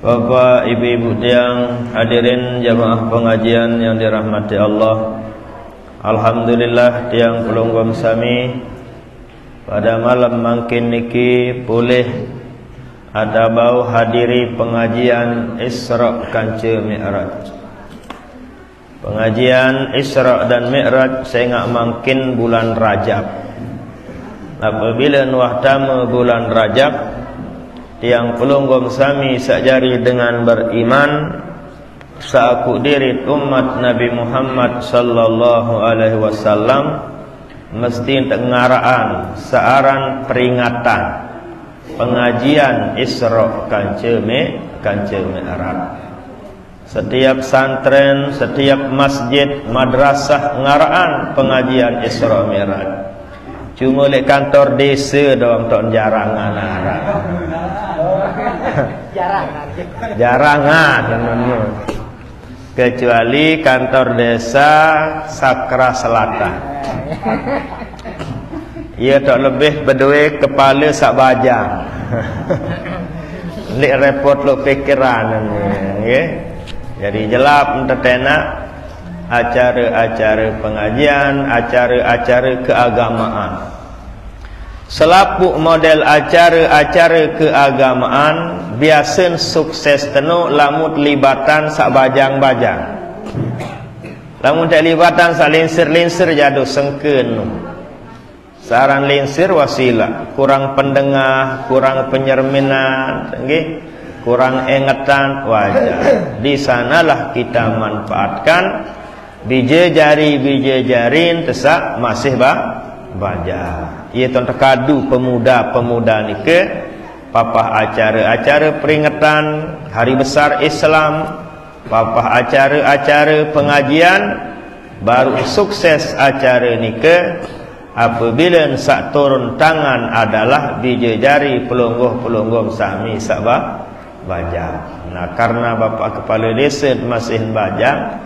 Bapak, ibu-ibu yang hadirin jamaah pengajian yang dirahmati Allah, alhamdulillah tiang pelunggom sami pada malam makin niki boleh ada bau hadiri pengajian Isra kanca Mi'raj. Pengajian Isra dan Mi'raj saya ngak makin bulan Rajab. Apabila nuahtama bulan Rajab, tiang pelunggom sami sakjari dengan beriman saaku diri umat Nabi Muhammad sallallahu alaihi wasallam mesti tengaraan searan peringatan pengajian Isra kanca Mi'raj. Setiap santren, setiap masjid, madrasah ngaraan pengajian Isra Mi'raj. Cuma lek kantor desa doang tok jarangan arah. Jarangan. Kecuali kantor desa Sakra Selatan. Ia tak lebih berdua kepala sak bajang. Lek repot lo pikiran nggih. Jadi jelap entertainer acara-acara pengajian, acara-acara keagamaan. Selapu model acara-acara keagamaan biasa sukses tenu lamun libatan sak bajang-bajang. Lamun tak libatan sak linsir-linsir jadu sengkeun. Saran linsir wasilah, kurang pendengah, kurang penyerminan, nggih. Kurang ingatan wajar. Di sanalah kita manfaatkan biji jarin tesak masih baja. Ia tuan terkadu pemuda-pemuda ni ke papah acara-acara peringatan hari besar Islam, papah acara-acara pengajian, baru sukses acara ni ke apabila sak turun tangan adalah biji jari pelungguh-pelungguh sami sak bajang. Nah, karena bapak kepala desa masih bajang,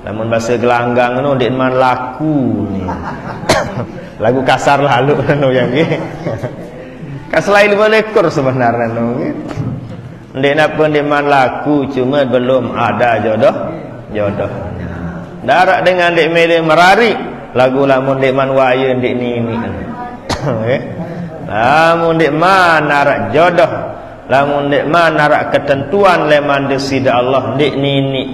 namun bahasa gelanggang tu dik man laku ni. Lagu kasar lalu nu yang ni. Kaslai 5 ekor sebenarnya nu. Ndik napa dik man laku cuma belum ada jodoh. Darak dengan dik mele merari lagu lamun dik man waya dik nini. Okey. Lamun dik man narak jodoh, lamun dik man narak ketentuan leman desida Allah dik nini.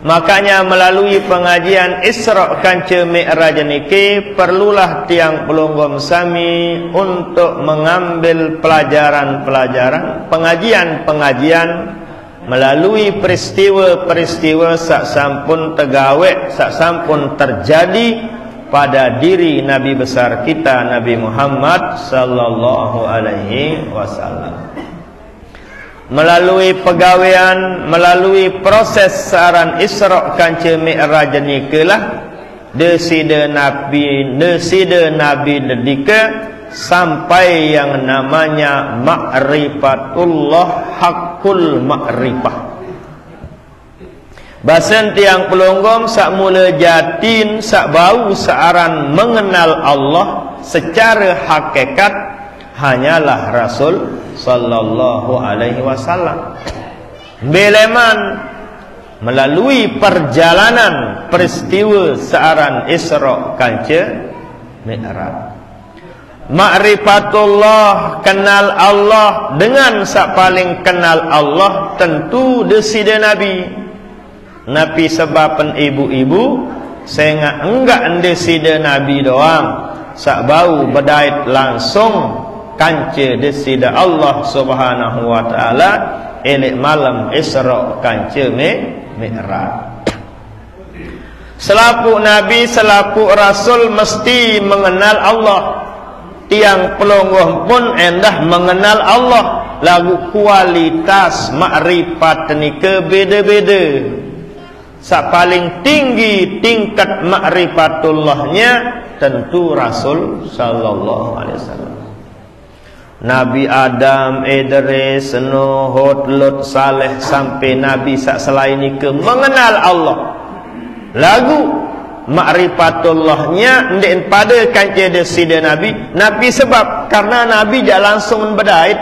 Makanya melalui pengajian Isra kanca Mi'raj niki perlulah tiang pelunggom sami untuk mengambil pelajaran-pelajaran, pengajian-pengajian melalui peristiwa-peristiwa sak sampun tegawe, sak sampun terjadi pada diri Nabi besar kita Nabi Muhammad sallallahu alaihi wasallam. Melalui pegawaian, melalui proses saran Isra kanca Mi'raj nikelah desida Nabi dedika sampai yang namanya ma'rifatullah, hakul ma'rifah. Basen tiang pelunggom sak mula jatin sak bau searan mengenal Allah secara hakikat hanyalah Rasul sallallahu alaihi wasallam. Beleman melalui perjalanan peristiwa searan Isra kanca Mi'raj. Ma'rifatullah, kenal Allah, dengan sak paling kenal Allah tentu desida Nabi. Nabi sebab ibu-ibu saya enggak desida Nabi doang, sak bau berdait langsung kanca desida Allah subhanahu wa ta'ala elek malam Isra kanca Mi'raj. Selaku Nabi, selaku Rasul mesti mengenal Allah. Tiang pelungguh pun endah mengenal Allah. Lagu kualitas makrifat ni ke beda-beda. Sak paling tinggi tingkat makrifatullahnya tentu Rasul sallallahu alaihi wasallam. Nabi Adam, Idris, Nuh, Hud, Lut, Saleh sampai Nabi sak selain itu mengenal Allah. Lagu makrifatullahnya ndek pada kanca desida Nabi sebab karena Nabi jak langsung berdait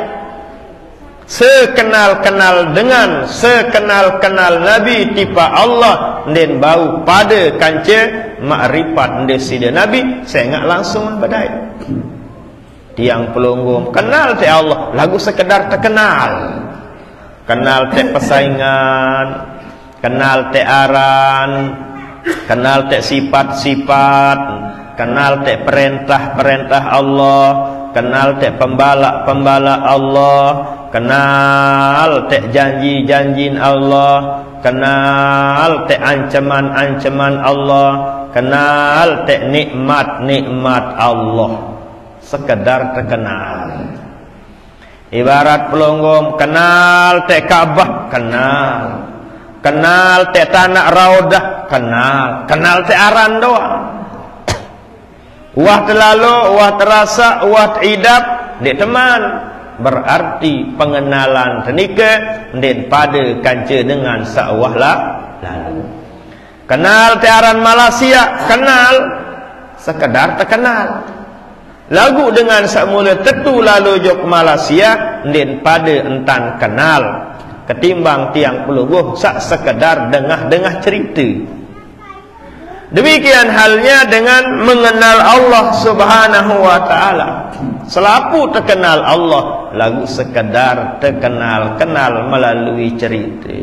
sekenal-kenal dengan sekenal-kenal Nabi tipa Allah dan bau pada kanca makrifat desida Nabi saya ingat langsung badai tiang pelunggum kenal te Allah lagu sekedar terkenal kenal te persaingan kenal te aran kenal te sifat-sifat kenal te perintah-perintah Allah kenal te pembala Allah kenal te janji-janji Allah kenal te ancaman-ancaman Allah kenal te nikmat-nikmat Allah sekedar terkenal ibarat pelunggum kenal te Ka'bah kenal te tanah raudah kenal te aran doang wah terlalu wah terasa wah idap dek teman berarti pengenalan tenika den pada kanca dengan sawah lah lalu kenal te aran Malaysia kenal sekedar terkenal lagu dengan sakmula tetu lalu jok Malaysia den pada entan kenal ketimbang tiang pelungguh sak sekedar dengah-dengah cerita. Demikian halnya dengan mengenal Allah Subhanahu wa taala. Selapu terkenal Allah lagu sekedar terkenal melalui cerita.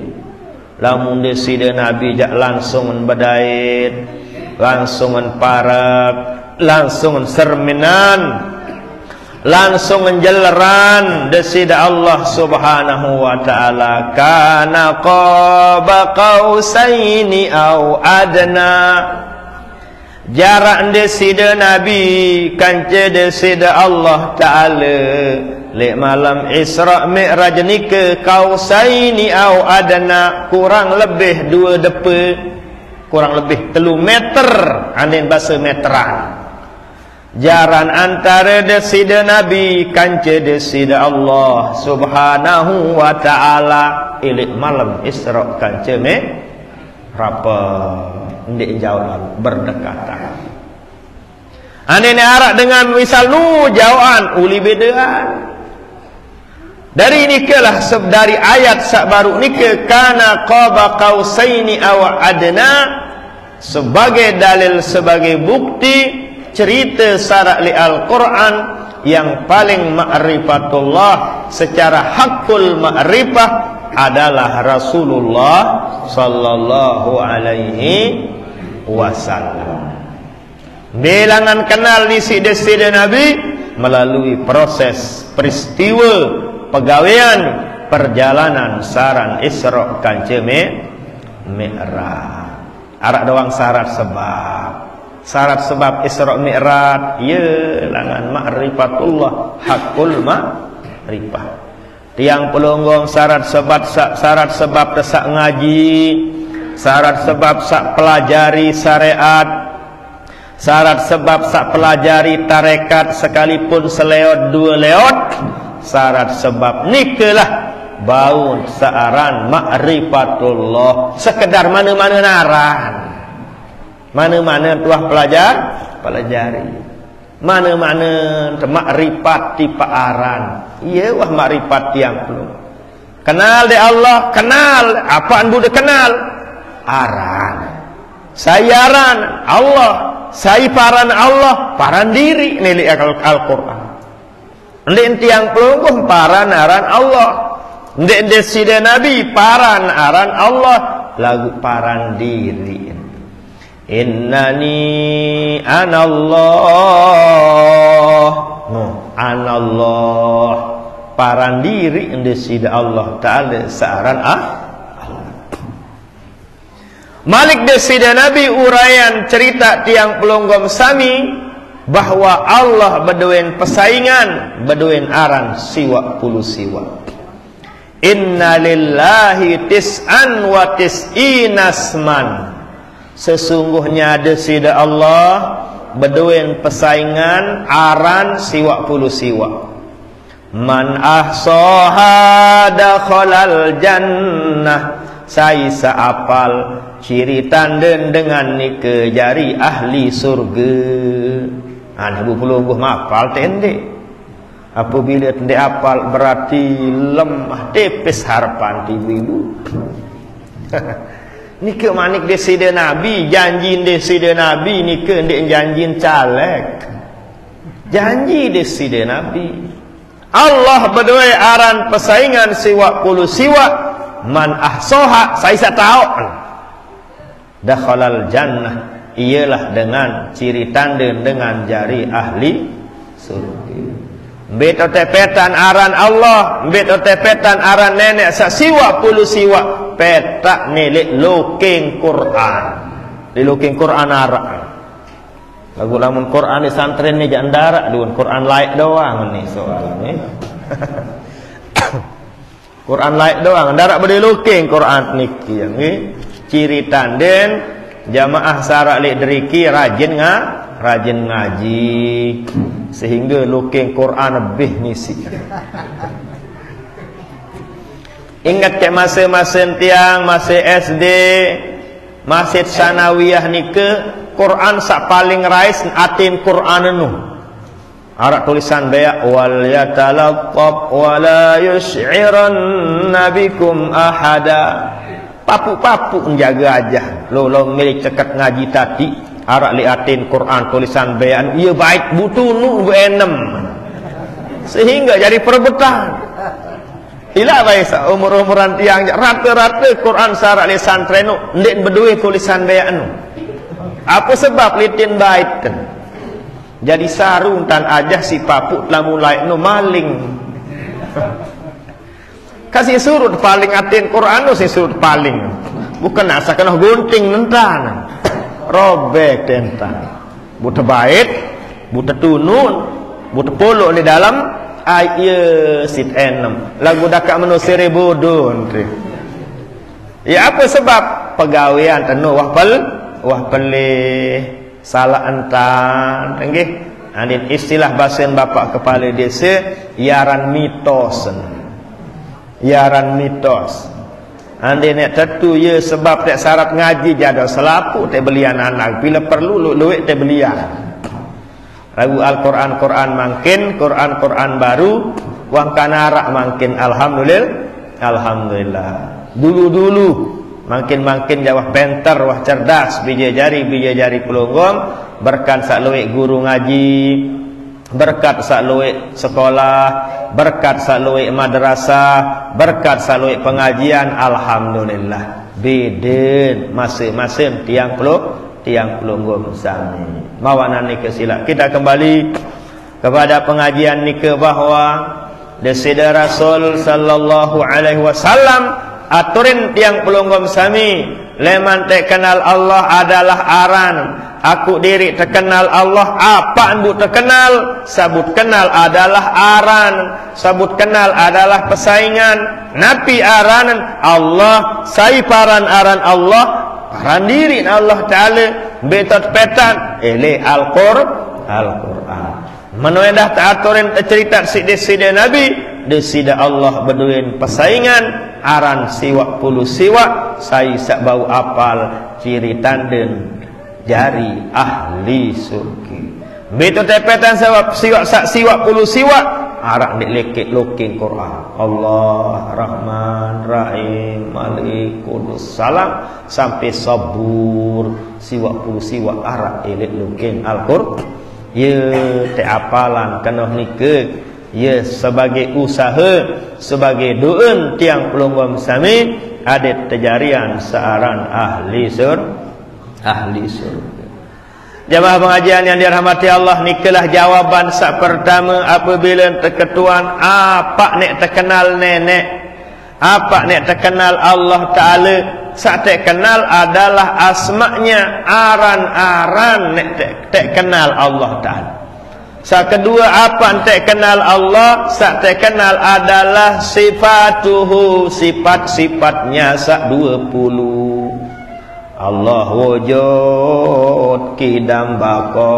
Lamun desida Nabi jak langsung badait, langsung parab, langsung serminan, langsung menjeleran desida Allah Subhanahu wa taala kana qaba qausaini au adna jarak desida Nabi kanca desida Allah taala lek malam Isra Mi'raj nika qausaini au adna kurang lebih 2 depa kurang lebih 3 meter anin bahasa meteran jaran antara desida Nabi kanca desida Allah Subhanahu wa taala ilik malam Isra kanca rapa ndik jauhan berdekatan ane ni arak dengan misal nu jauhan uli bedaan dari nikalah dari ayat sak baru nika kana qaba qausaini aw adna sebagai dalil sebagai bukti cerita syarat li Al-Quran yang paling ma'rifatullah secara hakul ma'rifah adalah Rasulullah sallallahu alaihi wasallam. Bilangan kenal isi desida Nabi melalui proses peristiwa pegawaian perjalanan saran Isra kanca Mi'raj. Arak doang syarat sebab Isra Mi'raj ya langan ma'rifatullah hakul ma'rifah tiang pelunggong syarat sebab tesak ngaji syarat sebab sak pelajari syariat syarat sebab sak pelajari tarekat sekalipun seleot 2 leot syarat sebab nikalah bau searan ma'rifatullah sekedar mana-mana naran mana-mana tuah pelajari mana-mana makrifat tipa aran iya wah makrifat tiang belum kenal de Allah kenal apaan bude kenal aran saya aran Allah saya paran Allah paran diri nilai Al-Quran ndek tiang pelungguh paran aran Allah ndek desida Nabi paran aran Allah lagu paran diri innani anallah anallah paran diri desida Allah taala saaran Malik desida Nabi uraian cerita tiang pelunggom sami bahwa Allah beduin pesaingan beduin aran siwa puluh siwa inna lillahi tis'an wa tis'inasman sesungguhnya desida Allah beduin pesaingan aran siwa puluh siwa man ahsaha dakhalal jannah saya seapal ciri tanden dengan nike jari ahli surga ibu pelungguh mapal tende Apabila tidak apal berarti lemah tipis harapan ibu-ibu. Ni ke manik desida Nabi, janji desida Nabi ni ke ndik janji caleg. Janji desida Nabi. Allah berdua aran persaingan siwa puluh siwa man ahsoha saya tahu. Dakhalal jannah ialah dengan ciri tanda dengan jari ahli surga. Beto tepetan aran Allah, beto tepetan aran nenek sak siwa puluh siwa petak milik loking Quran. Di loking Quran arak. Lagu lamun Quran di santren ni jangan darak dun Quran laik doang ni soalnya. Quran laik doang, darak berde loking Quran niki yang ni. Ciri tanden jamaah sarak lek deriki rajin ngaji sehingga looking Quran lebih ngisi. Ingat ke masa-masa tiang masih SD, masih sanawiyah nike Quran sak paling rais atin Quran nu. Arak tulisan bayak wal yatalaqqab wa la yush'iranna bikum ahada. Papu-papu menjaga aja. Lo milik cekat ngaji tadi arak liatin Quran tulisan bayan ia baik butuh nu enem sehingga jadi perebutan. Ila baik umur-umuran tiang rata-rata Quran sarak li santren nu ndik berdua tulisan bayan nu. Apa sebab litin baik kan? Jadi sarung tan aja si papu telah mulai nu maling. Kasih surut paling atin Quran tu si surut paling. Bukan asa kena gunting nentan. Robek tentan. Buta bait, buta tunun, buta polo di dalam ayat sit enem. Lagu dakak menusir bodon. Ya apa sebab pegawaian tenu wah pelih salah entan. Nggih. Andin istilah bahasa bapak kepala desa yaran mitosen. Yaran mitos. Ande nek tentu ye sebab tak syarat ngaji jadal selapu tak belian anak bila perlu luik tak belian. Lagu Al-Quran makin Quran baru wang kanarak makin alhamdulillah. Dulu makin jawah penter wah cerdas bija jari pelonggong berkat sak luik guru ngaji, berkat sak luik sekolah, berkat sak luik madrasah, berkat sak luik pengajian, alhamdulillah. Beden masing-masing tiang pelunggung sami. Mawanan ni kesila. Kita kembali kepada pengajian ni ke bahwa desida Rasul sallallahu alaihi wasallam aturin tiang pelunggung sami leman tak kenal Allah adalah aran. Aku diri terkenal Allah. Apa ambu terkenal? Sabut kenal adalah aran. Sabut kenal adalah persaingan. Nabi aranan Allah. Saiparan aran Allah. Aran diri Allah Ta'ala. Betot petan. Al-Quran. Menuedah ta'aturin cerita sida Nabi. Desida Allah berduin persaingan. Aran siwak puluh siwak. Saya sak bau apal. Ciri tanden jari ahli surga. Betul tepetan siwak puluh siwak arak nek lekit loking Quran. Allah Rahman Rahim Malik Qudus Salam sampai sabur siwak puluh siwak arak elit loking Al-Qur'an. Ye te apalan kena nike ye sebagai usaha sebagai doen tiang pelunggung sami adet terjarian searan ahli surga. Jamaah pengajian yang dirahmati Allah, nikalah jawaban sak pertama apabila terketuan apa nek terkenal nenek, apa nek terkenal Allah Ta'ala. Sak terkenal adalah asma'nya, aran-aran nek terkenal Allah Ta'ala. Sak kedua apa nek terkenal Allah, sak terkenal adalah sifatuhu, sifat-sifatnya sak 20. Allah wujud kidam bako.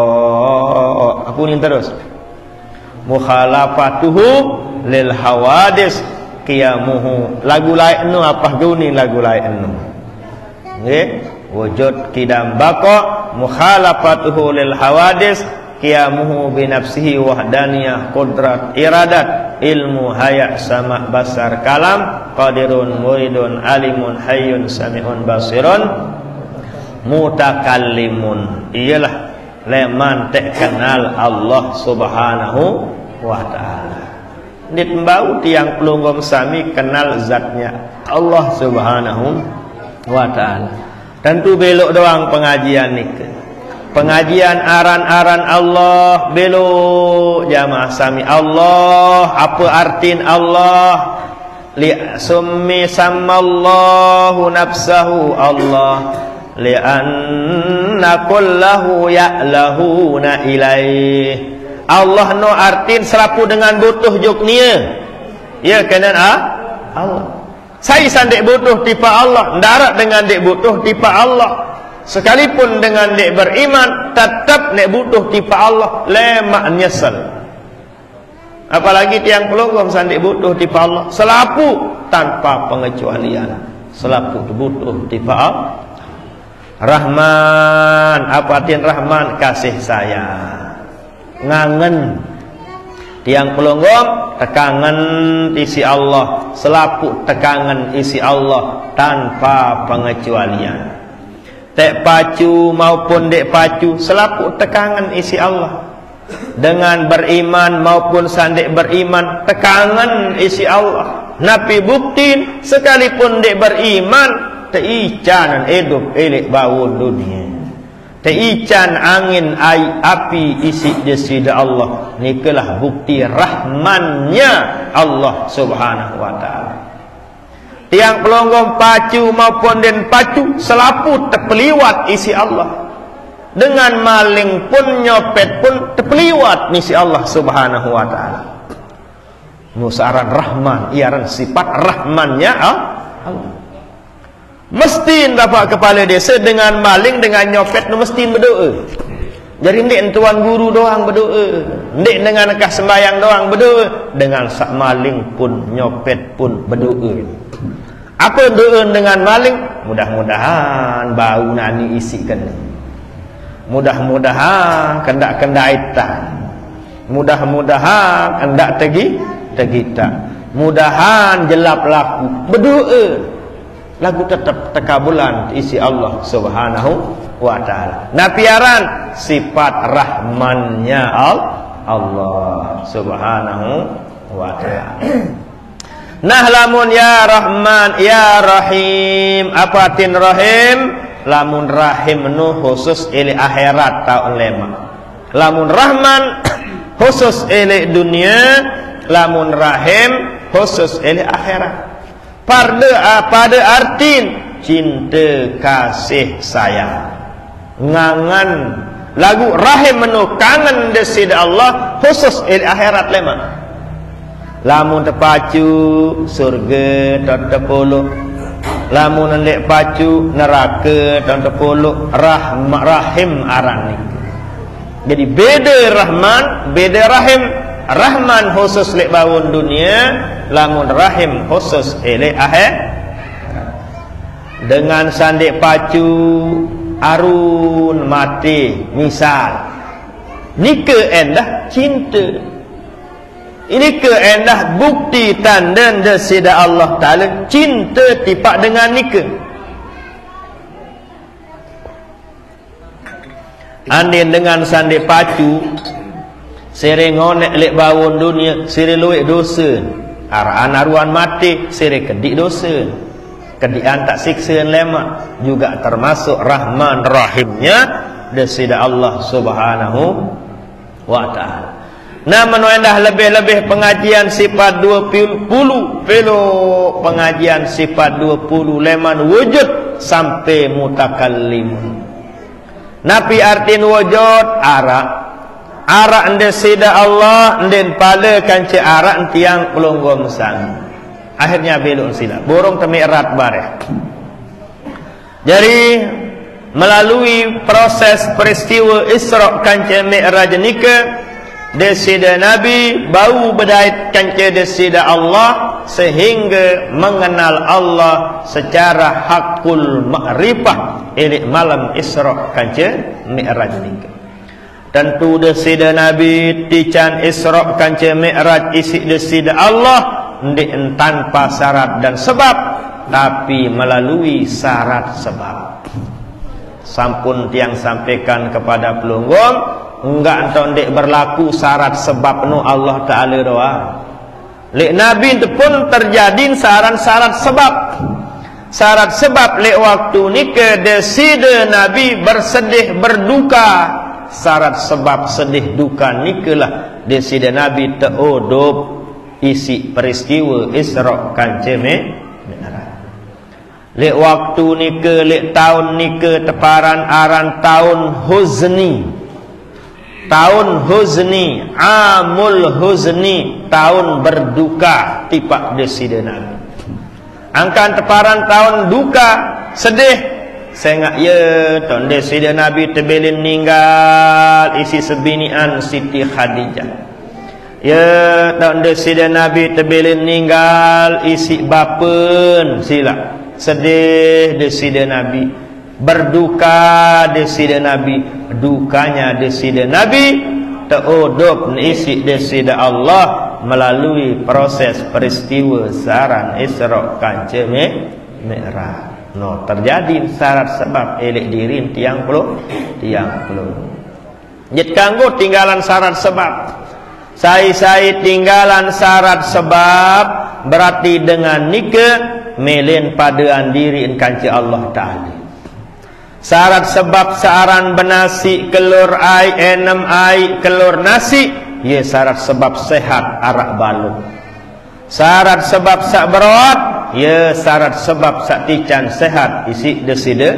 Apa ni terus? Mukhalafatuhu lil hawadis qiyamuhu. Lagu lain nu apa guni lagu lain nu? Nggih, wujud kidam bako mukhalafatuhu lil hawadis qiyamuhu bi nafsihi wahdaniyah qudrat iradat ilmu haya sama basar kalam qadirun muridun alimun hayyun sami'un basirun mutakallimun. Iyalah leman tak kenal Allah Subhanahu wa taala. Dit mbau tiang pelunggom sami kenal zatnya Allah Subhanahu wa taala. Tentu belok doang pengajian ni. Pengajian aran-aran Allah belok jamaah sami Allah apa artin Allah li summi sammallahu nafsahu Allah li anna kullahu ya'lahuna ilaih. Allah no artin serapu dengan butuh juknia ya kanan Allah. Saya sandek butuh tipa Allah ndarat dengan dek butuh tipa Allah. Sekalipun dengan dek beriman tetap nek butuh tipa Allah lemak nyesel. Apalagi tiang pelonggom sandek butuh tipa Allah selapu tanpa pengecualian. Selapu butuh tipa Allah. Rahman, apa artian Rahman? Kasih sayang. Ngangen tiang pelonggom tekangan isi Allah, selapu tekangan isi Allah tanpa pengecualian. Tek pacu maupun dek pacu selapu tekangan isi Allah. Dengan beriman maupun sandek beriman tekangan isi Allah. Nabi bukti sekalipun dek beriman teican hidup elek bau dunia. Teican angin api isi desida Allah. Nikalah bukti rahmannya Allah Subhanahu wa taala. Tiang pelonggom pacu maupun den pacu selapu terpeliwat isi Allah. Dengan maling pun nyopet pun terpeliwat isi Allah Subhanahu wa taala. Nusaran Rahman, iaran sifat Rahmannya Allah. Mesti dapat kepala desa dengan maling dengan nyopet mesti berdoa. Jadi ndik tuan guru doang berdoa. Ndik dengan nekah sembahyang doang berdoa, dengan sak maling pun nyopet pun berdoa. Apa doa dengan maling? Mudah-mudahan bau nani isikan. Mudah-mudahan kendak kendaitan. Mudah-mudahan kendak tegita. Mudahan jelap laku. Berdoa. Lagu tetap tekabulan isi Allah Subhanahu wa taala. Napiaran sifat rahmannya Allah Subhanahu wa taala. Nah lamun ya Rahman ya Rahim. Apa artin Rahim? Lamun Rahim nu khusus ili akhirat ta ulama. Lamun Rahman khusus ili dunia, lamun Rahim khusus ili akhirat. Pada artin cinta kasih sayang. Ngangan lagu Rahim menu kangen desida Allah khusus ili akhirat lema. Lamun terpacu surga dan terpuluh. Lamun lek pacu neraka dan terpuluh. Rahim arani. Jadi beda Rahman, beda Rahim. Rahman khusus lek bangun dunia, lamun Rahim khusus lek akhir. Dengan sandik pacu arun mati misal. Nika endah cinta. Ini keendah bukti tanda desida Allah Ta'ala cinta tipak dengan nikah. Andin dengan sandi pacu sere ngonek lek bawon dunia sere luik dosa. Araan aruan mati sere kedik dosa. Kedian tak siksa lemak juga termasuk Rahman Rahimnya desida Allah Subhanahu wa Ta'ala. Nah menuendah lebih-lebih pengajian sifat 20 pengajian sifat 20 leman wujud sampai mutakallim. Napi artin wujud arak desida Allah den pala kanci arak tiang pelonggom sang. Akhirnya belok sila borong temirat bareh. Jadi melalui proses peristiwa Isra kanci Mi'raj nikah desida Nabi bau berdait kanca desida Allah sehingga mengenal Allah secara hakul ma'rifah ini malam Isra kanca Mi'raj nikah. Tentu desida Nabi tican Isra kanca Mi'raj isi desida Allah ndik tanpa syarat dan sebab, tapi melalui syarat sebab. Sampun tiang sampaikan kepada pelunggum, enggak entau ndik berlaku syarat sebab nu Allah Ta'ala doa. Lek Nabi itu pun terjadi syarat sebab. Syarat sebab lek waktu nikah desida Nabi bersedih berduka. Syarat sebab sedih duka nikalah desida Nabi teodob isi peristiwa Isra kanca Mi'raj. Lek waktu nikah, lek tahun nikah teparan aran tahun huzni. Tahun huzni, amul huzni, tahun berduka tipak desida Nabi. Angkan teparan tahun duka, sedih. Saya ingat ya, tahun desida Nabi terbelin ninggal isi sebinian Siti Khadijah. Ya, tahun desida Nabi terbelin ninggal isi bapen sila. Sedih desida Nabi, berduka desida Nabi, dukanya desida Nabi teodop isi desida Allah melalui proses peristiwa saran Isra kanca Mi'raj. No, terjadi syarat sebab elek diri tiang puluh. Jit kanggo tinggalan syarat sebab. Saya tinggalan syarat sebab berarti dengan nikah melin padaan diri kanca Allah Ta'ala. Syarat sebab searan benasi kelur ai enam ai kelur nasi, ye syarat sebab sehat arak balut. Syarat sebab sak berat, ya syarat sebab sak tican sehat isi desida.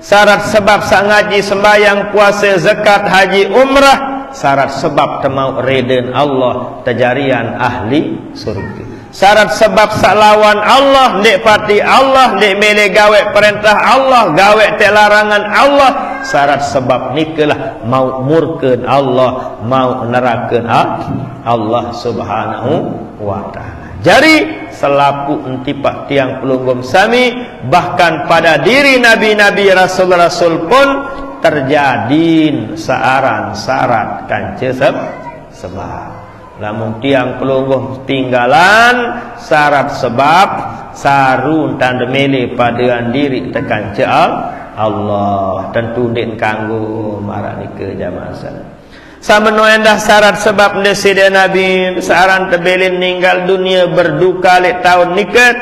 Syarat sebab sak ngaji sembahyang puasa zakat haji umrah, syarat sebab temau reden Allah tajarian ahli surga. Syarat sebab sak lawan Allah ndik pati Allah ndik mele gawe perintah Allah gawe te larangan Allah, syarat sebab nikalah mau murkeun Allah mau nerakeun Allah Subhanahu wa ta'ala. Jadi selaku entipak tiang pelunggum sami, bahkan pada diri nabi-nabi rasul-rasul pun terjadi searan syarat kanca sebab. Lamun tiang pelunggum tinggalan syarat sebab sarun tanda mele padaan diri tekan Allah, tentu den kanggo marak nikah jamaah sana. Sameno endah syarat sebab desida Nabi searan tebelin ninggal dunia berduka lek tahun nikah,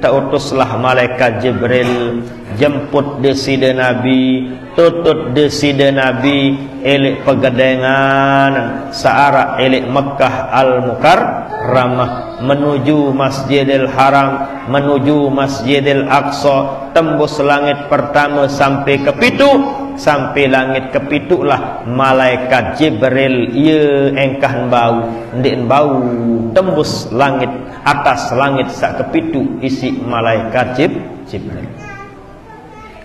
tautuslah malaikat Jibril jemput desida Nabi, tutut desida Nabi elek pegedengan searah elek Mekah Al-Mukarramah menuju Masjidil Haram, menuju Masjidil Aqsa, tembus langit pertama sampai ke pitu. Sampai langit kepitulah malaikat Jibril ia engkah bau ndik bau tembus langit atas langit sak kepitu isi malaikat Jibril.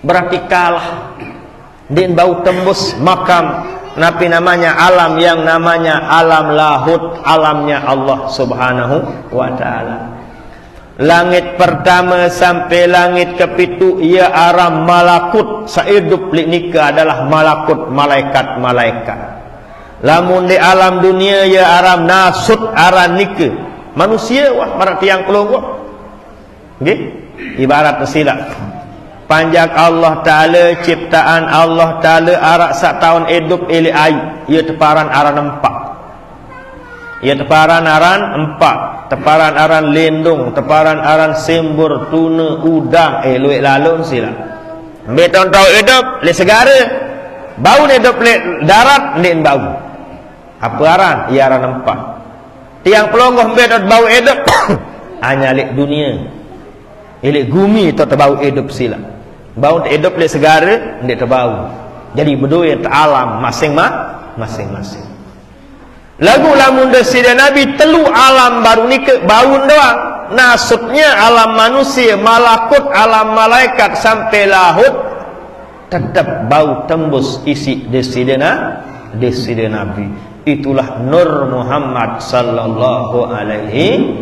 Berarti kalah ndik bau tembus makam napi namanya alam yang namanya alam lahut, alamnya Allah Subhanahu wa ta'ala. Langit pertama sampai langit kepitu ia aram malakut, saidup li nikah adalah malakut, malaikat-malaikat. Lamun di alam dunia ia aram nasut aran nikah manusia wah berarti yang keluar nggih ibarat silap panjang Allah Ta'ala ciptaan Allah Ta'ala arak sak tahun hidup ili ai ia teparan aran empat. Ia teparan aran empat, teparan aran lindung, teparan aran sembur, tuna, udang, luik lalun sila. Beton tahu hidup, le segara, bau hidup le darat, le bau. Apa aran? Ia aran empat. Tiang pelongoh beton bau hidup, hanya le dunia. Le gumi itu terbau hidup sila. Bau hidup le segara, le terbau. Jadi berdua alam masing-masing. Lagu lamun desida Nabi telu alam baru nikah baun doang. Nasutnya alam manusia, malakut, alam malaikat sampai lahut tetap bau tembus isi desida Nabi. Itulah Nur Muhammad sallallahu alaihi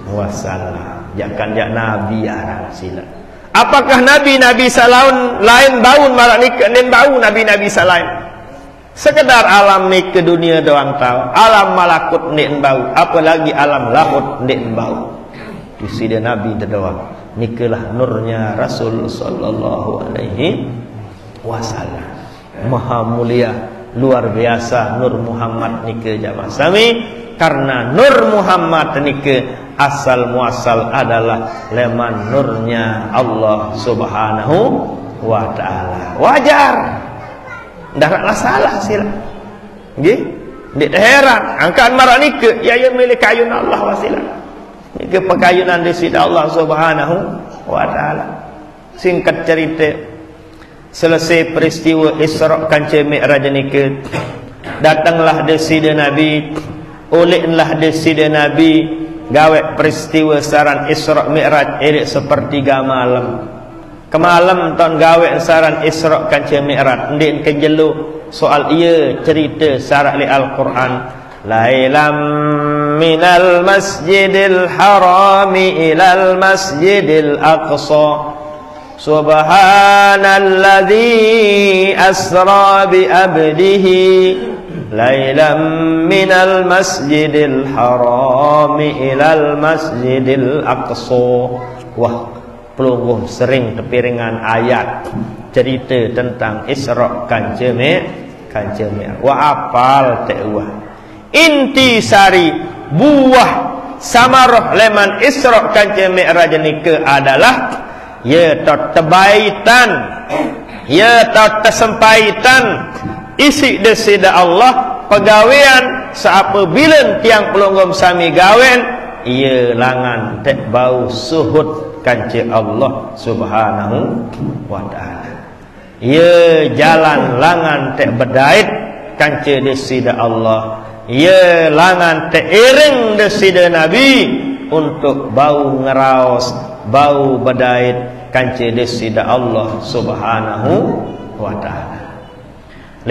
wasallam. Jangan jak Nabi arang sila. Apakah Nabi salaun lain baun marak nikah dan bau Nabi salain? Sekedar alam ni ke dunia doang tahu. Alam malakut ni bau, apalagi alam lahut ni bau. Di sini Nabi doang. Nikalah nurnya Rasul sallallahu alaihi wasallam. Maha mulia, luar biasa Nur Muhammad nike jamaah sami. Karena Nur Muhammad nike asal muasal adalah leman nurnya Allah subhanahu wa ta'ala. Wajar, ndak salah sila. Nggih, ndak heran angkaan marah nike ya milik kayun Allah wasilah. Nike pakayunan di sisi Allah subhanahu wa ta'ala. Singkat cerita, selesai peristiwa Isra kanca Mi'raj nike, datanglah desida Nabi, olehlah desida Nabi gawe peristiwa saran Isra Mi'raj elik sepertiga malam. Kemalam ton gawe saran Isra kanca Mi'raj ndik kejelu soal iya cerita sarah li Al-Quran. Lailam minal masjidil harami ilal masjidil aqsa subhanalladzi asra bi abdihi lailam minal masjidil harami ilal masjidil aqsa. Wah, pelungguh sering tepiringan ayat cerita tentang Isra kanca Mi'raj. Wah apal teh wah. Inti sari buah samarah leman Isra kanca Mi'raj nike adalah ya tebaitan, ya tersempaitan isi desida Allah pegawean seapabila tiang pelonggom sami gawen ia langan tek bau suhud kanca Allah subhanahu wa ta'ala. Ia jalan langan tek bedait kanca desida Allah. Ia langan tek iring desida Nabi untuk bau ngeraos, bau bedait kanca desida Allah subhanahu wa ta'ala.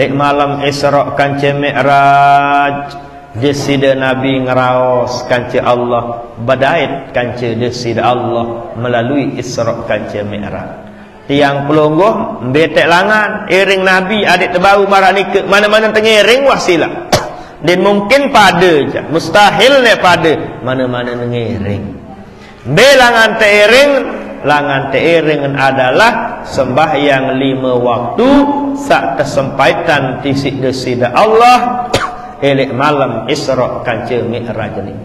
Lek malam Isra kanca Mi'raj desida Nabi ngeraos kanca Allah, bedait kanca desida Allah melalui Isra kanca Mi'raj. Tiang pelungguh betek langan iring Nabi adik tebau marani ke mana-mana tengiring wasilah. Dan mungkin pada je, mustahil ne pada mana-mana tengiring. Belangan teiring, langan teiring adalah sembahyang 5 waktu sak kesempatan tisik desida Allah elek malam Isra kanca Mi'raj ni.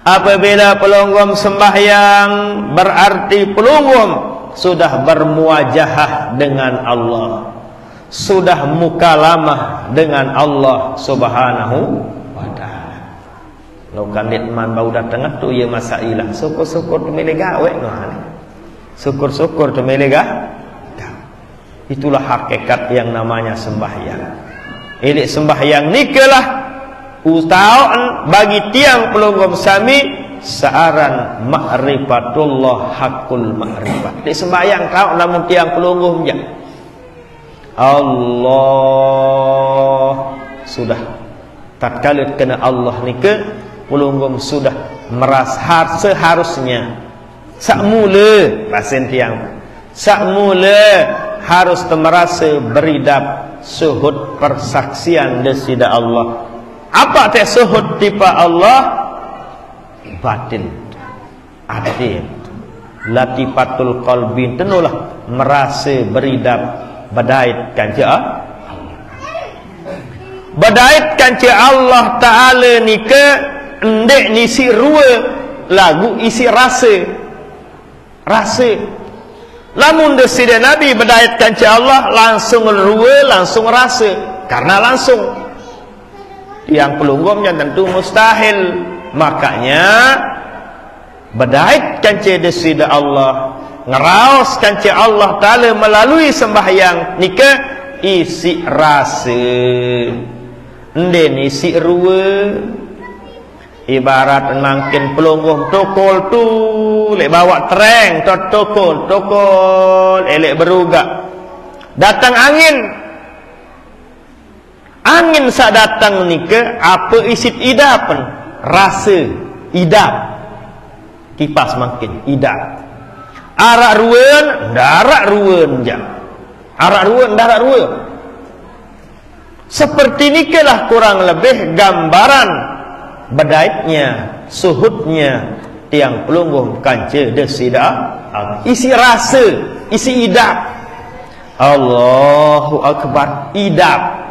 Apabila pelonggom sembahyang berarti pelonggom sudah bermuajahah dengan Allah, sudah mukalamah dengan Allah subhanahu wa ta'ala. Kalau kandit man bau datang tu ya masailah syukur-syukur tu milih gawe no. Syukur-syukur tu milih gawe. Itulah hakikat yang namanya sembahyang. Ini sembahyang nikalah utaon bagi tiang pelonggom sami saaran ma'rifatullah hakul ma'rifat. Di sembahyang kau namun tiang pelonggom je Allah sudah tatkala kena Allah nika pelonggom sudah merasa seharusnya sakmula pasen tiang sakmula harus merasa beridap suhud persaksian desida Allah. Apa teh suhud tipa Allah? Batin adil latifatul qalbi tenulah merasa beridap bedait kanca Allah. Bedait kanca Allah Ta'ala nika endek nisi rua lagu isi rasa lamun desida Nabi bedait kanca Allah langsung rua langsung rasa karena langsung yang pelunggomnya tentu mustahil. Makanya bedait kanca desida Allah ngeraos kanca Allah Ta'ala melalui sembahyang nika isi rasa nden isi rua ibarat mangkin pelungguh tokol tu lek bawa tereng tokol elek berugak datang angin sak datang nika apa isi idapan rasa idap kipas makin idap arak ruwen darak ruwen jam arak ruwen darak ruwen Seperti nikalah kurang lebih gambaran bedaitnya, suhudnya tiang pelungguh kanca desida. Isi rasa, isi idap. Allahu Akbar, idap.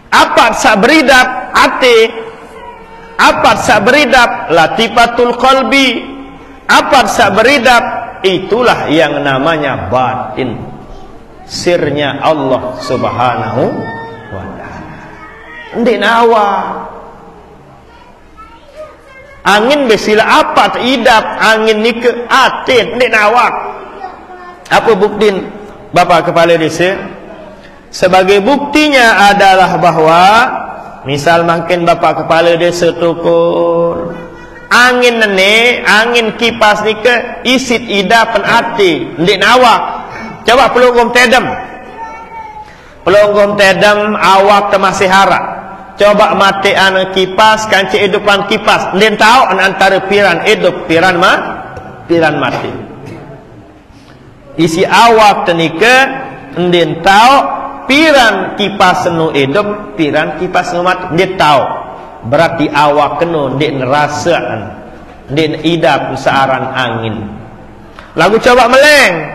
Apa sak beridap ate? Apa sak beridap latifatul qalbi? Apa sak beridap itulah yang namanya batin. Sirnya Allah Subhanahu wa ta'ala. Ndik nawa. Angin besila apa idap, angin ni ke atin ndik nawa. Apa bukti Bapak Kepala Desa? Sebagai buktinya adalah bahwa misal makin Bapak Kepala Desa tukul angin nene, angin kipas ni ke isit idapan ati ndik nawa. Coba pelunggum tedem. Pelunggum tedem awak masih harap. Coba mati anak kipas, kanci hidupan kipas. Ndin tahu antara piran hidup, piran mati. Isi awak tenika, ndin tahu piran kipas nu hidup, piran kipas nu mati. Ndin tahu. Berarti awak kenu ndin rasaan, ndin idap searan angin. Lagu coba meleng.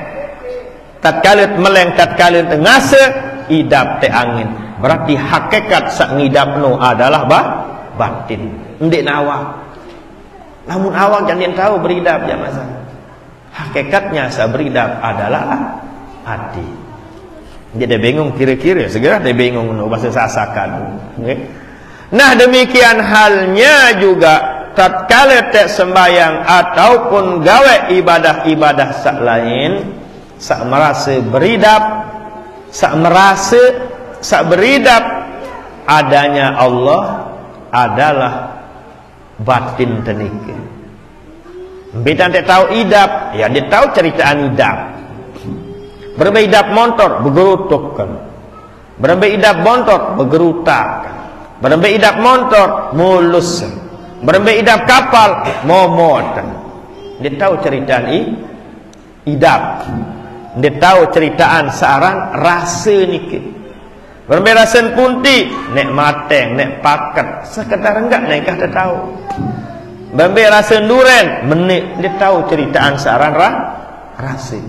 Tatkala meleng, tatkala ngase idap te angin. Berarti hakikat sak ngidapno adalah batin. Ndik nawa. Namun awak jangan tahu beridap ya masa. Hakikatnya sak beridap adalah hati. Dia bingung kira-kira, segera dia bingung no bahasa sasakan. Okay? Nah, demikian halnya juga tatkala te sembahyang ataupun gawe ibadah-ibadah sak lain, sak merasa beridap, sak beridap adanya Allah adalah batin tenika. Beda tak tahu idap, ya dia tahu ceritaan idap. Berbeda motor bergerutukkan, berbeda motor bergerutakan, berbeda motor mulus, berbeda kapal momotan. Dia tahu ceritaan idap. Dia tahu ceritaan searang rasa niki. Berbeda rasa punti, nek mateng, nek paket, sekedar enggak nek dah tahu. Berbeda rasa duren, menik dia tahu ceritaan searang rasa.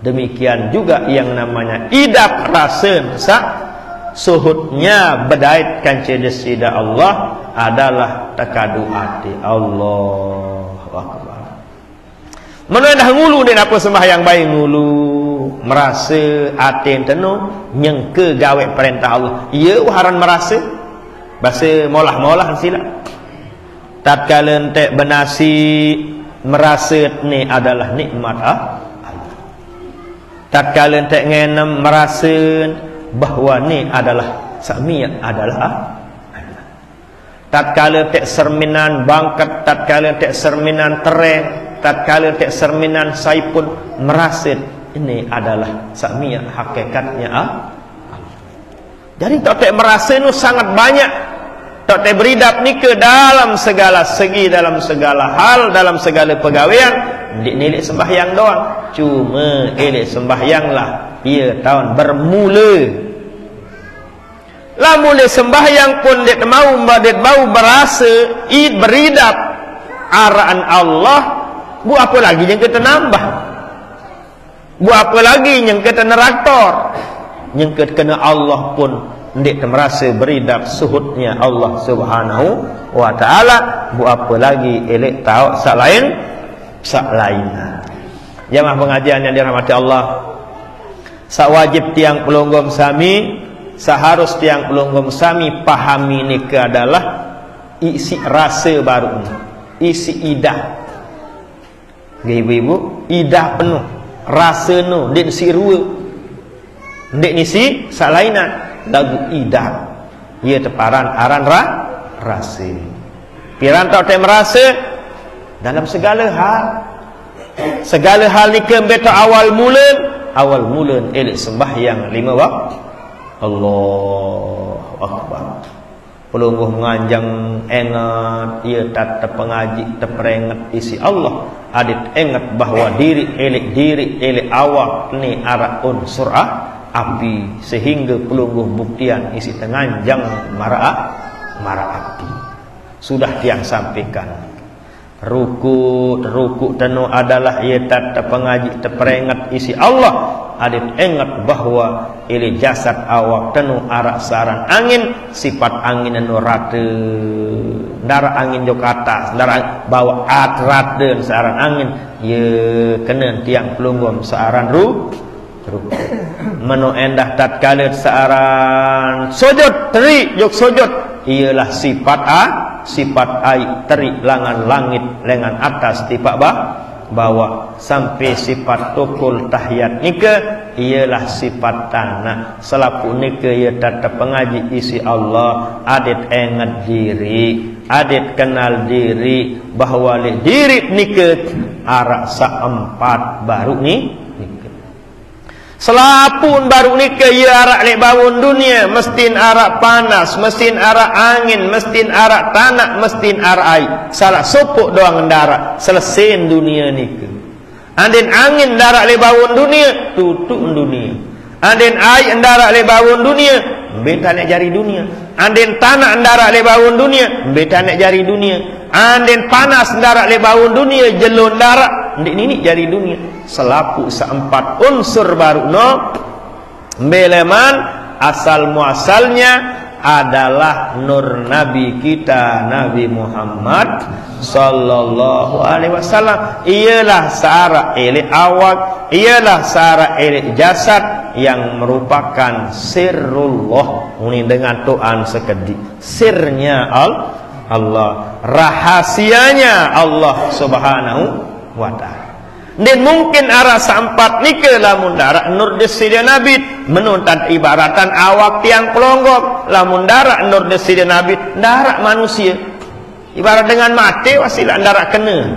Demikian juga yang namanya idap rasa sak suhudnya bedait kanca desida Allah adalah takadu ati. Allahu Akbar. Mana dah ngulu dia apa sembahyang baik ngulu merasa atin tenuh nyengke gawe perintah Allah. Ia haran merasa bahasa molah-molah sila. Tatkala entek benasi merasa ni adalah nikmat Allah. Tatkala entek ngenem merasa bahawa ni adalah sakmiyat adalah Allah. Tatkala entek serminan bangkat, tatkala entek serminan tereng, tatkala tak serminan saya pun merasa ini adalah sakmiyah hakikatnya Jadi tak merasa itu sangat banyak. Tak beridap ni ke dalam segala segi, dalam segala hal, dalam segala pegawaian. Nilik sembahyang doang. Cuma elok sembahyanglah ia tahun bermula. Lah mula sembahyang pun dia mau berasa beridap arahan Allah. Buat apa lagi yang kita nambah? Buat apa lagi yang kita neraktor? Yang kita kena Allah pun ndik merasa beridap suhudnya Allah Subhanahu wa ta'ala. Buat apa lagi elok tahu sak lain. Jamaah pengajian yang dirahmati Allah, sak wajib tiang pelunggum sami, seharus tiang pelunggum sami pahami ni ke adalah isi rasa baru, isi idah. Ibu-ibu, idah penuh, rasa penuh, dek si rua, dek ni si salainan, lagu idah, ia teparan aran rasa. Piran tak tem rasa dalam segala hal ni kembali awal mula elok sembahyang 5 waktu. Allahu Akbar. Pelungguh menganjang ingat ia tak terpengaji terperingat isi Allah. Adit ingat bahawa diri elok awak ni arah unsur api sehingga pelungguh buktian isi tenganjang mara api. Sudah tiang sampaikan. Ruku tenu adalah ia tata pengaji terperingat isi Allah. Adit ingat bahwa ili jasad awak tenu arak saran angin, sifat angin anu rate, darah angin jok atas, darah bawa rate saran angin, ye kena tiang pelunggum saran ruku. Menu endah tatkala saran sujud teri jok sujud, ialah sifat ai teri langan langit lengan atas tipak bawah sampai sifat tukul tahiyat nika ialah sifat tanah selapu nika ia tata pengaji isi Allah. Adit ingat diri, adit kenal diri bahwa diri nika arak saempat baru nika selapun baru nika ia arak lek bawun dunia, mestin arak panas, mestin arak angin, mestin arak tanah, mestin arak air. Salah sopok doang darak selesai dunia nika. Andin angin darak lek bawun dunia, tutup dunia. Andin air darak lek bawun dunia, beta nak jari dunia. Andin tanah darak lek bawun dunia, beta nak jari dunia. Andin panas darak lek bawun dunia, jelun darak ndik nini jari dunia. Selapu seempat unsur baru no beleman asal muasalnya adalah nur Nabi kita Nabi Muhammad sallallahu alaihi wasallam. Ialah sara elik awak, ialah sara elik jasad yang merupakan sirrullah. Ini dengan Tuhan sekedik sirnya Allah, rahasianya Allah subhanahu wa ta'ala. Dan mungkin arah sampat nika lamun darak nur desida Nabi menuntan ibaratan awak tiang pelonggok. Lamun darak nur desida Nabi darak manusia ibarat dengan mati wasilah darak kena.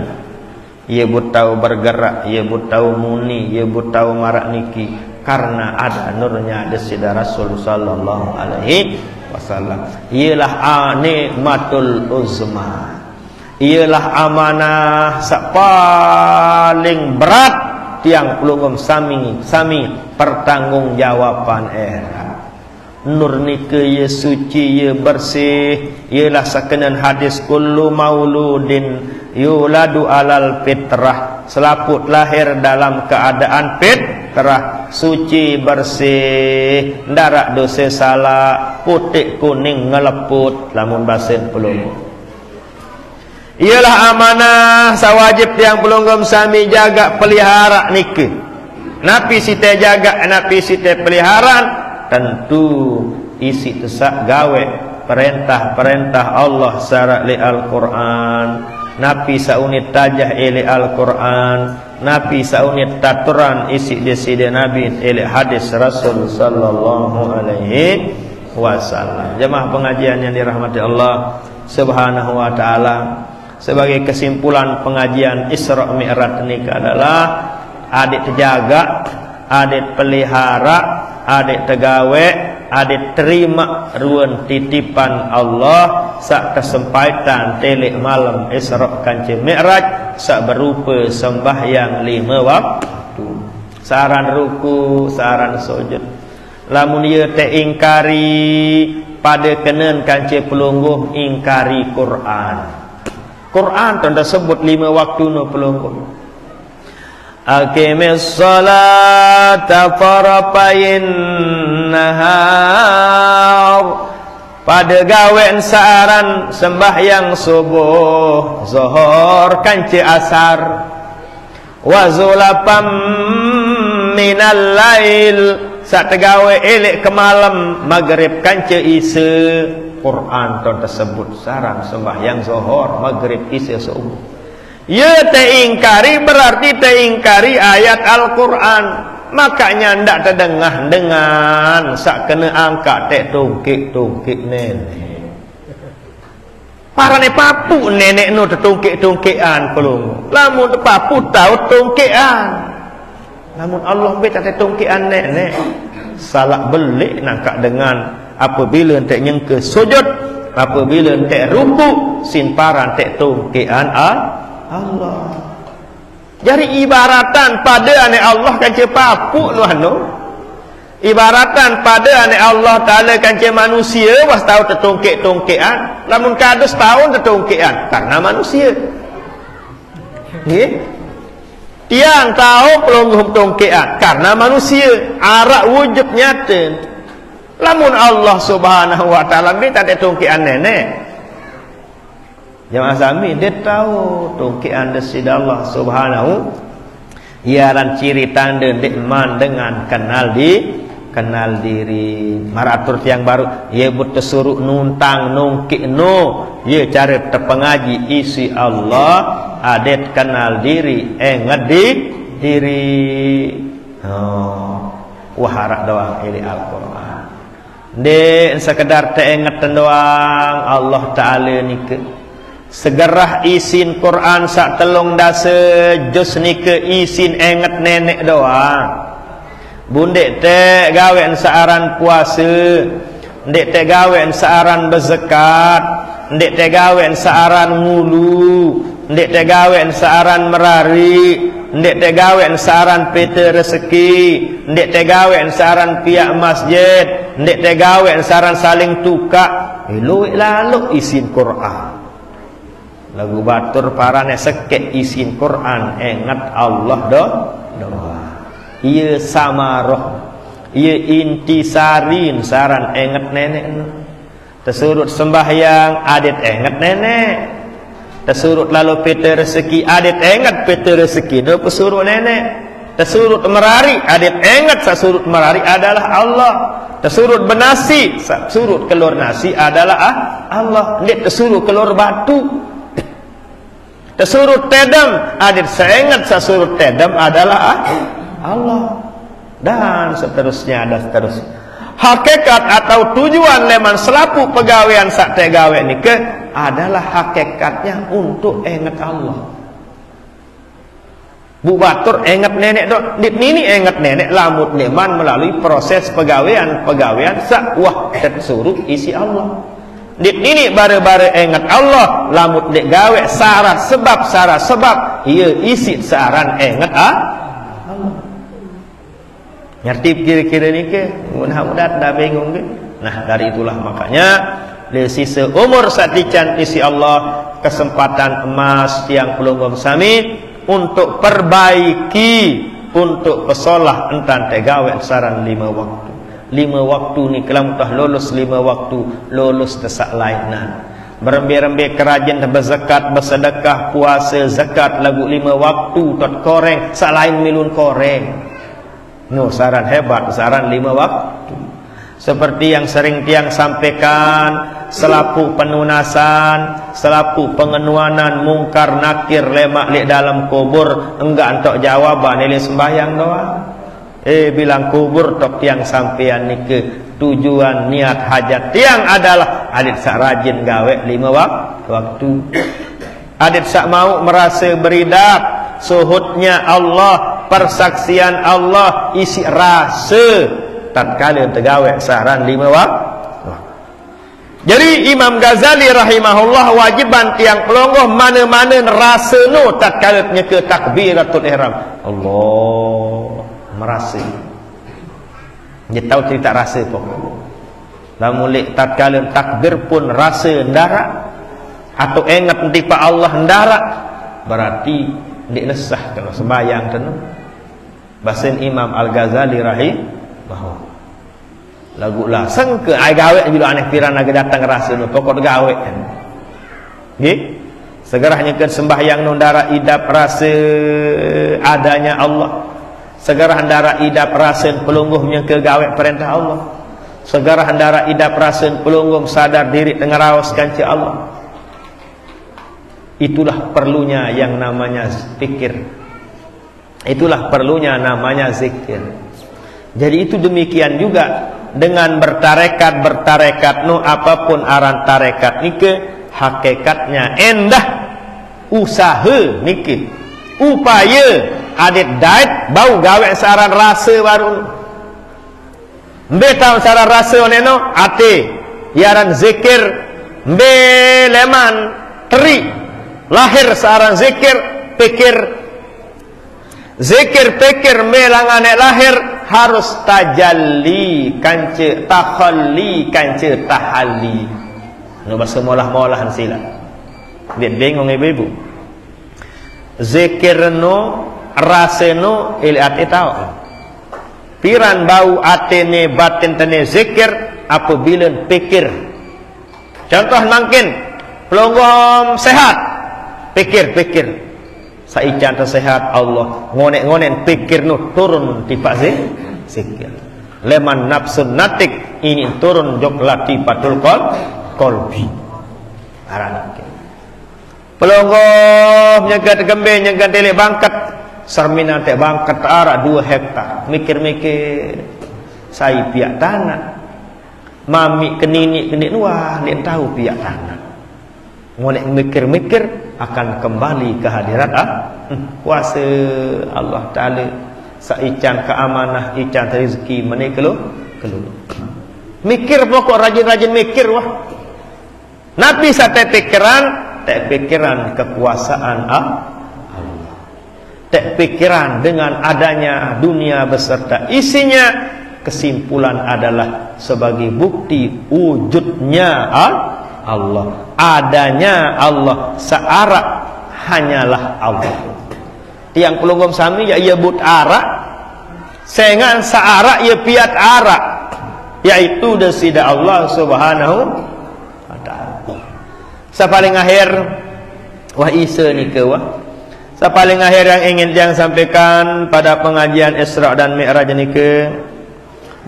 Ia tahu bergerak, ia tahu muni, ia tahu marak niki karena ada nurnya desida Rasul sallallahu alaihi wasallam. Ialah nikmatul uzma, ialah amanah paling berat tiang pelunggum sami pertanggungjawaban era. Nur nika ye suci ye bersih, ialah sakenan hadis kullu mauludin yuladu alal fitrah, selaput lahir dalam keadaan fitrah, suci bersih, darak dosa salah, putih kuning ngeleput lamun basen pelunggum. Ialah amanah sawajib yang pelunggum sami jaga pelihara nika. Napi site jaga, napi site peliharaan, tentu isi tesak gawe perintah-perintah Allah secara li Al-Quran. Napi saunit tajah ili Al-Quran, napi saunit taturan isi deside Nabi ili hadis Rasul sallallahu alaihi wasallam. Jemaah pengajian yang dirahmati Allah subhanahu wa ta'ala, sebagai kesimpulan pengajian Isra Mi'raj ini adalah adik terjaga, adik pelihara, adik tegawe, adik terima ruan titipan Allah sak kesempatan telik malam Isra kanci Mi'raj sak berupa sembahyang 5 waktu. Saran ruku, saran sujud. Lamun ia te ingkari pada kenen kanci pelungguh ingkari Quran. Quran tanda sebut 5 waktu no pelungguh. Aqimis salata tarafayn nahar, pada gawen saaran sembahyang subuh zuhur kanci asar, wa zulafam minal lail, sategawe elek ke malam maghrib kanci isya. Quran tersebut sarang sembahyang zuhur, maghrib, isya, subuh. Ya teingkari berarti teingkari ayat Al-Quran. Makanya ndak terdengar dengan sak kena angkat tek tungkik nenek. Parane papu nenek no tungkik-tungkikan pelung. Lamun papu tahu tungkikan. Lamun Allah beta tungkikan nenek. Salah belik nangkak dengan apabila entek nyengke sujud, apabila entek ruku, simparan entek tungkian Allah. Jadi ibaratan pada ane Allah kan cepapu lu anu. Ibaratan pada anak Allah Ta'ala kancing manusia was tahu tertongkek-tongkekan, namun kadus tahun tertongkekan karena manusia. Tiang tahu pelongguh tongkekan karena manusia. Arak wujud nyata. Namun Allah Subhanahu Wa Ta'ala dia tak ada tongkekan nenek. Jemaah sami dia tahu tongkekan desida Allah Subhanahu. Iaran ciri tanda dikman dengan kenal diri. Maratur tiang baru ia butuh suruh nuntang nungkik no. Ia cara terpengaji isi Allah adet kenal diri ngedi diri. Waharak doang ini Al-Quran. Dek sekedar teengatan doang Allah Ta'ala ni ke segerah isin Quran sak telung dasa jus ni ke isin engat nenek doang. Bundek te gawe saaran puasa, ndek te gawe saaran berzakat, ndek te gawe saaran ngulu, ndek te gawe saaran merari, ndek te gawe saaran pete rezeki, ndek te gawe saaran pihak masjid, ndek te gawe saaran saling tukak. Luwek lalu isin Quran. Lagu batur parane sekek isin Quran ingat Allah doa. Ia samarah, ia intisarin saran ingat nenek. Tersurut sembahyang adet ingat nenek. Tersurut lalu peta rezeki adet ingat peta rezeki do pesuruh nenek. Tersurut merari adet ingat sasurut merari adalah Allah. Tersurut benasi surut keluar nasi adalah Allah. Ndik tersurut keluar batu. Tersurut tedam adet seingat sasurut tedam adalah Allah. Dan seterusnya dan seterusnya. Hakikat atau tujuan leman selaku pegawaian sak tegawe ni ke adalah hakikatnya untuk ingat Allah. Bu batur ingat nenek dok, dit nini ingat nenek lamut leman melalui proses pegawaian sak wah tersuruh isi Allah. Dit nini bare-bare ingat Allah lamut dek gawe syarat sebab ia isi saran ingat Allah. Ngerti kira-kira ni ke? Mudah-mudahan dah bingung ke? Nah dari itulah makanya di sisa umur satican isi Allah kesempatan emas yang pelunggum sami untuk perbaiki, untuk pesolah entan tegawe saran 5 waktu. 5 waktu ni kelam tah lulus 5 waktu lulus tesak lainan. Berembe-rembe kerajin berzakat, bersedekah, puasa, zakat lagu 5 waktu tot koreng, sak lain milun koreng. No, saran hebat, saran 5 waktu. Seperti yang sering tiang sampaikan, selaku penunasan, selaku pengenuanan mungkar nakir lemak lek dalam kubur, enggak entok jawaban ini sembahyang doang. Bilang kubur tok tiang sampean nike tujuan niat hajat tiang adalah adik sak rajin gawe 5 waktu. Adik sak mau merasa beridap suhudnya Allah, persaksian Allah, isi rasa tatkala tegawe saran 5 waktu. Jadi Imam Ghazali rahimahullah wajiban tiang pelonggoh mana-mana rasa no tatkala nyeke takbiratul ihram. Allah merasa. Dia tahu cerita rasa pokok. Lamun lek tatkala takbir pun rasa ndara atau ingat nanti Pak Allah ndara berarti ndik lesah kalau sembahyang tenu. Basin Imam Al-Ghazali rahimahullah. Lagu lah sengke ai gawe bila aneh piran lagi datang rasa nu pokok gawe kan. Nggih. Segerahnya ke sembahyang nu ndara idap rasa adanya Allah. Segerah ndara idap rasa pelungguhnya ke gawe perintah Allah. Segerah ndara idap rasa pelungguh sadar diri dengan raos kanci Allah. Itulah perlunya yang namanya pikir. Itulah perlunya namanya zikir. Jadi itu demikian juga dengan bertarekat no apapun aran tarekat nike hakikatnya endah usaha nike upaya adet dait bau gawe saran rasa baru mbe tahu saran rasa neno ate yaran zikir mbe leman teri lahir saran zikir pikir zikir pikir mbe langane lahir harus tajalli kanca takhalli kanca tahalli. Nu bahasa molah-molahan sila. Dia bingung ibu-ibu. Zikir nu rasa nu ati tahu. Piran bau atene batin tene zikir apabila pikir. Contoh mungkin pelonggom sehat, pikir. Saican sehat Allah ngonek-ngonek pikir nu turun tipa zikir. Leman nafsun natik ini turun jok latifatul qalbi. Arang pelonggom nyegat gembe nyegat delek bangkat sarmina tek bangkat arak 2 hektar mikir-mikir sai piak tanah mami kenini wah dia tahu piak tanah ngonek mikir-mikir akan kembali ke hadirat kuasa Allah Ta'ala saican keamanah ican rezeki menikelu mikir pokok rajin-rajin mikir wah Nabi sate pikiran kekuasaan Allah tak pikiran dengan adanya dunia beserta isinya kesimpulan adalah sebagai bukti wujudnya Allah adanya Allah searak hanyalah Allah tiang pelunggom sami ya ia but arak sengan searak ia piat arak yaitu desida Allah Subhanahu wa ta'ala. Sapaling akhir wah isa ni ke wah sapaling akhir yang ingin yang sampaikan pada pengajian Isra dan Mi'raj ni ke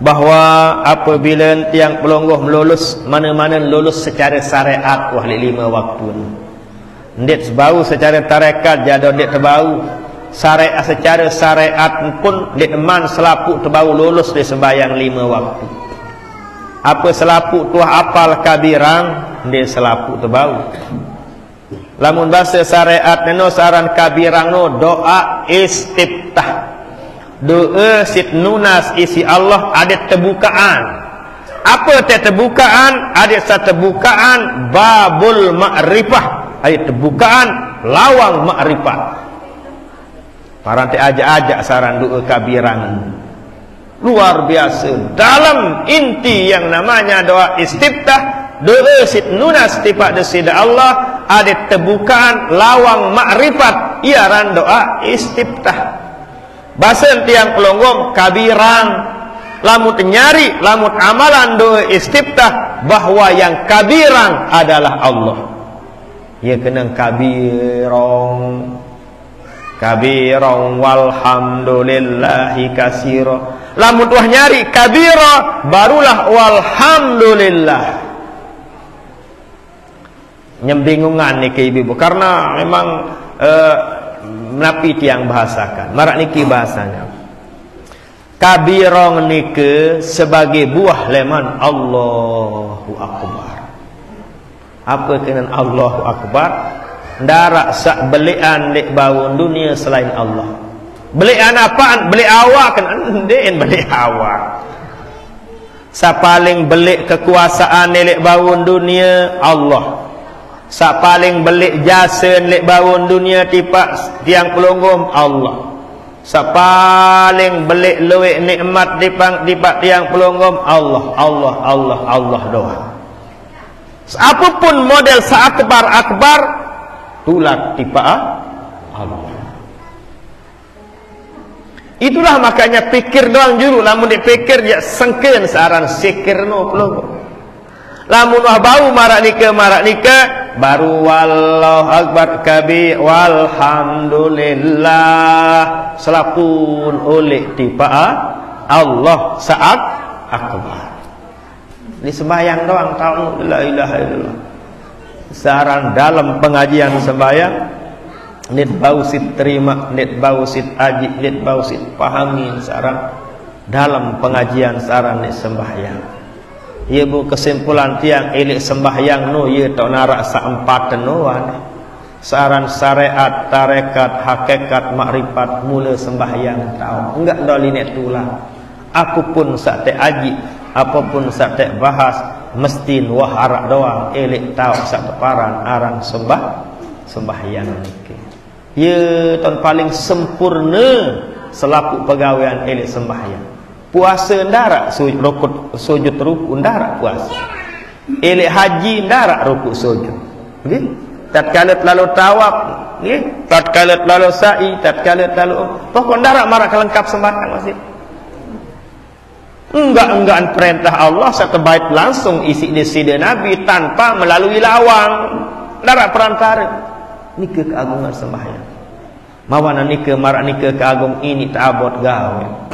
bahwa apabila tiang pelonggoh melulus mana-mana lulus secara syariat wah 5 waktu ndet bau secara tarekat jado ndet terbau syariat secara syariat pun ndet eman selapuk terbau lulus di sembahyang 5 waktu apa selapuk tuah apal kabirang ndet selapuk terbau lamun bahasa syariat neno saran kabirang no doa istiftah doa sit nunas isi Allah ada terbukaan apa terbukaan ada terbukaan babul ma'rifah ada terbukaan lawang ma'rifah paranti ajak-ajak saran doa kabirang luar biasa dalam inti yang namanya doa istiftah doa sit nunas tipak desida Allah ada terbukaan lawang ma'rifat iaran doa istiftah bahasa tiang pelonggong kabirang lamut nyari lamut amalan doa istiftah bahwa yang kabirang adalah Allah ia kena kabirong walhamdulillahi kasiro lamut wah nyari kabiro barulah walhamdulillah nyembingungan ni ke ibu karena memang napi tiang bahasakan marak niki bahasanya kabirong nike sebagai buah leman Allahu Akbar apa kenan Allahu Akbar ndarak sak belian dek bawon dunia selain Allah belian apaan beli awak kan den beli awak sapaling belik kekuasaan lek bawon dunia Allah sa paling belik jasa lek bawon dunia tipak tiang pelonggom Allah sa paling belik luwek nikmat tipak tiang pelonggom Allah doa apapun model seakbar tulat tipak Allah itulah makanya pikir doang juru lamun dipikir ya sengkeun saran sikir no pelonggom lamun wah bau marak nika baru wallahu akbar kabir walhamdulillah selapun oleh tipa Allah saat akbar di sembahyang doang tahu la ilaha illallah saran dalam pengajian sembahyang nit bau sit terima nit bau sit aji nit bau sit pahami saran dalam pengajian saran nit sembahyang ia bu kesimpulan tiang elik sembahyang no ia tak narak seempat tenuan saran syariat tarekat hakikat makrifat mula sembahyang tahu enggak dolinet tulah aku pun sak tek aji apapun sak tek bahas mesti wah arak doang elik tahu sak teparan arang sembahyang niki ia ton paling sempurna selaku pegawaian elik sembahyang Puasa ndarak sujud ruku ndarak puasa. Elek haji ndarak ruku sujud. Nggih. Tatkala lalu tawaf, nggih. Tatkala lalu sa'i, tatkala lalu pokok ndarak marak lengkap sembahyang masih. Enggak perintah Allah satu bait langsung isi desida Nabi tanpa melalui lawang. Ndarak perantara. Nike keagungan sembahyang. Mawana nike marak nike keagung ini ta'abot gawe.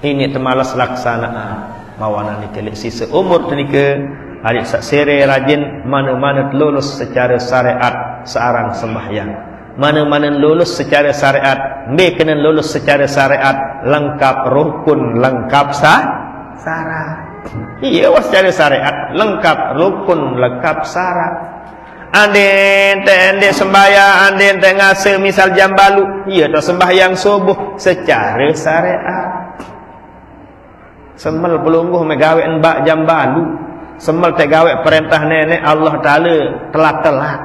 Ini temalas laksanaan. Mawana nike lek sisa umur nike adik sak sere rajin mana-mana lulus secara syariat searang sembahyang. Mana-mana lulus secara syariat, me kena lulus secara syariat lengkap rukun, lengkap syarat. Iya, secara syariat lengkap rukun, lengkap syarat. Ande sembahyang, ande ngase misal jam balu, iya to sembahyang subuh secara syariat. Semel pelungguh megawe mbak jam balu. Semel teh gawe perintah nenek Allah Ta'ala telat-telat.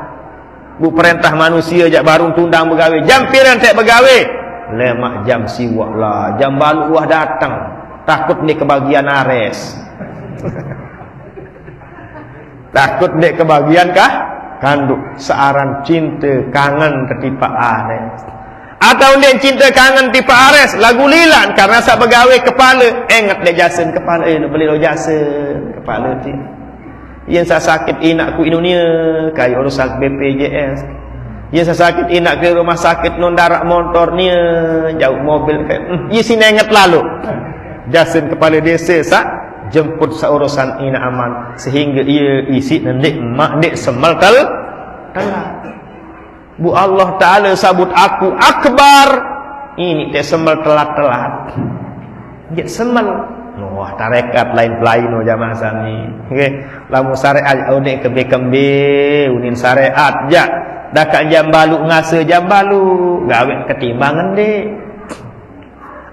Bu perintah manusia jak baru tundang begawe. Jam piran tak begawe. Lemak jam siwak lah. Jam balu wah datang. Takut ni kebagian ares. Takut ni kebagian kah? Kanduk. Searan cinta kangen ketipa ares. Atau dia cinta kangen tipa ares. Lagu lilan karena sak begawe kepala. Ingat dia jasen kepala. Beli lo jasen kepala tu. Yang saya sakit inakku Indonesia kaya urusan BPJS. Yang saya sakit inak ke rumah sakit non darak motor ni jauh mobil kaya. Ia sini ingat lalu. Jasen kepala desa sak jemput seurusan ina aman sehingga ia isi nendik mak nek semal telat. Bu Allah Ta'ala sabut aku akbar. Ini teh semal telat-telat. Dia semal. Wah, tarekat lain-lain jamaah sami. Nggih, lamun syariat unik kembe-kembe, unin syariat ja. Dakak jam balu ngase jam balu, gawe ketimbangan deh.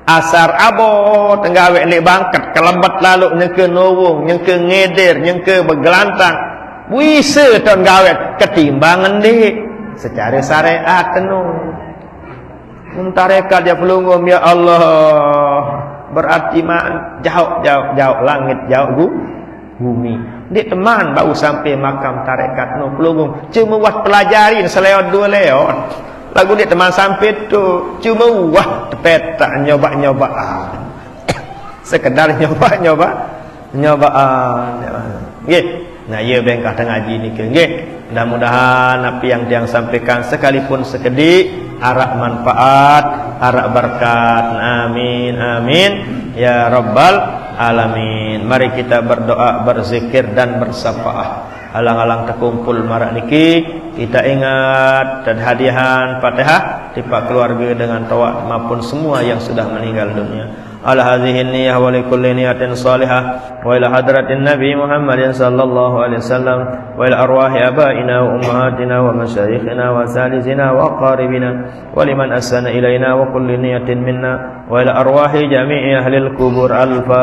Asar abot nggawe lek bangket kelembet lalu nyengke nowong, nyengke ngeder, nyengke begelantang. Wise ton gawe ketimbangan deh. Secara syariat tenung. Tarekat dia pelungum ya Allah. Berarti jauh langit jauh bumi. Dia teman baru sampai makam tarekat no pelungum. Cuma buat pelajarin selewat dua lewat. Lagu dia teman sampai tu cuma buat peta nyoba-nyoba. Sekedar nyoba-nyobaan. Nggih. Nah, ia bengkah tengah ngaji ni ke nggih. Mudah-mudahan apa yang dia sampaikan sekalipun sekedik arak manfaat, arak berkat. Amin amin ya rabbal alamin. Mari kita berdoa, berzikir dan bersyafa'ah. Alang-alang terkumpul marak niki, kita ingat dan hadiahan Fatihah tipa keluarga dengan tawak maupun semua yang sudah meninggal dunia. Ala hadhihi niyyah wa li kulli niyatin salihah wa ila hadratin nabi Muhammadin sallallahu alaihi wasallam wa ila arwahi abaina wa ummahatina wa masyayikhina wa salizina wa qaribina wa liman ahsana ilaina wa kulli niyatin minna wa ila arwahi jami'i ahli al-qubur. Al-Fatihah.